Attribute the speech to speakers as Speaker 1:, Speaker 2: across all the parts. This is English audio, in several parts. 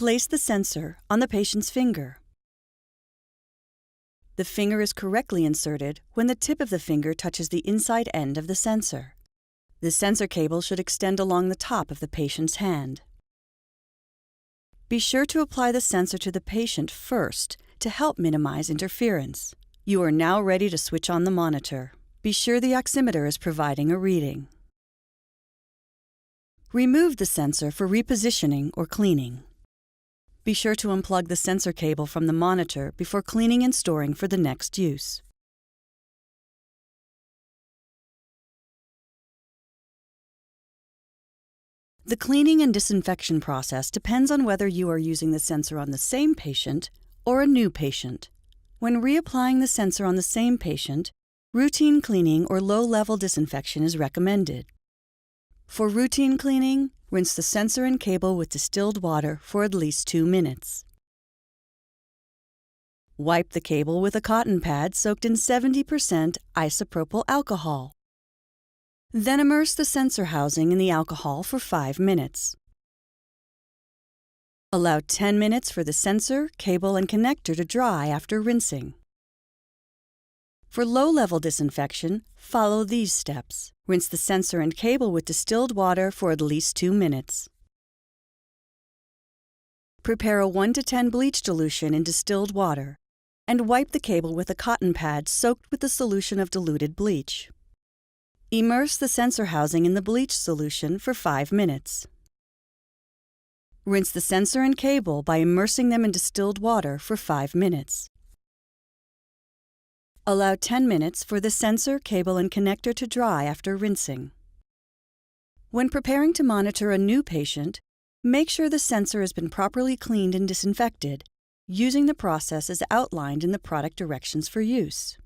Speaker 1: Place the sensor on the patient's finger. The finger is correctly inserted when the tip of the finger touches the inside end of the sensor. The sensor cable should extend along the top of the patient's hand. Be sure to apply the sensor to the patient first to help minimize interference. You are now ready to switch on the monitor. Be sure the oximeter is providing a reading. Remove the sensor for repositioning or cleaning. Be sure to unplug the sensor cable from the monitor before cleaning and storing for the next use. The cleaning and disinfection process depends on whether you are using the sensor on the same patient or a new patient. When reapplying the sensor on the same patient, routine cleaning or low-level disinfection is recommended. For routine cleaning, rinse the sensor and cable with distilled water for at least 2 minutes. Wipe the cable with a cotton pad soaked in 70% isopropyl alcohol. Then immerse the sensor housing in the alcohol for 5 minutes. Allow 10 minutes for the sensor, cable, and connector to dry after rinsing. For low-level disinfection, follow these steps. Rinse the sensor and cable with distilled water for at least 2 minutes. Prepare a 1 to 10 bleach dilution in distilled water and wipe the cable with a cotton pad soaked with the solution of diluted bleach. Immerse the sensor housing in the bleach solution for 5 minutes. Rinse the sensor and cable by immersing them in distilled water for 5 minutes. Allow 10 minutes for the sensor, cable, and connector to dry after rinsing. When preparing to monitor a new patient, make sure the sensor has been properly cleaned and disinfected, using the process as outlined in the product directions for use.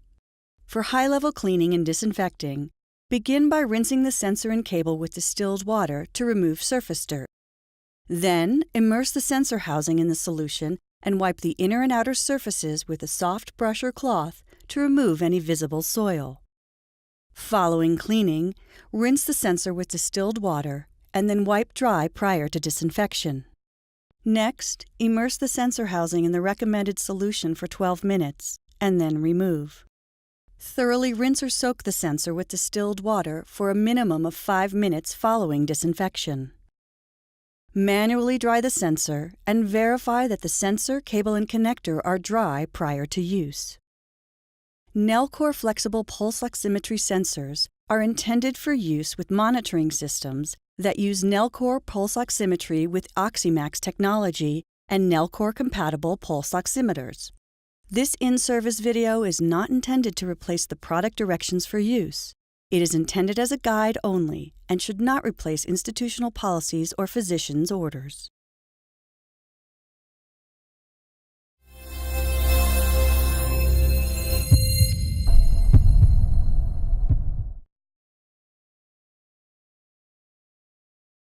Speaker 1: For high-level cleaning and disinfecting, begin by rinsing the sensor and cable with distilled water to remove surface dirt. Then, immerse the sensor housing in the solution and wipe the inner and outer surfaces with a soft brush or cloth to remove any visible soil. Following cleaning, rinse the sensor with distilled water and then wipe dry prior to disinfection. Next, immerse the sensor housing in the recommended solution for 12 minutes and then remove. Thoroughly rinse or soak the sensor with distilled water for a minimum of 5 minutes following disinfection. Manually dry the sensor and verify that the sensor, cable, and connector are dry prior to use. Nellcore flexible pulse oximetry sensors are intended for use with monitoring systems that use Nellcore pulse oximetry with Oximax technology and Nellcore-compatible pulse oximeters. This in-service video is not intended to replace the product directions for use. It is intended as a guide only and should not replace institutional policies or physician's orders.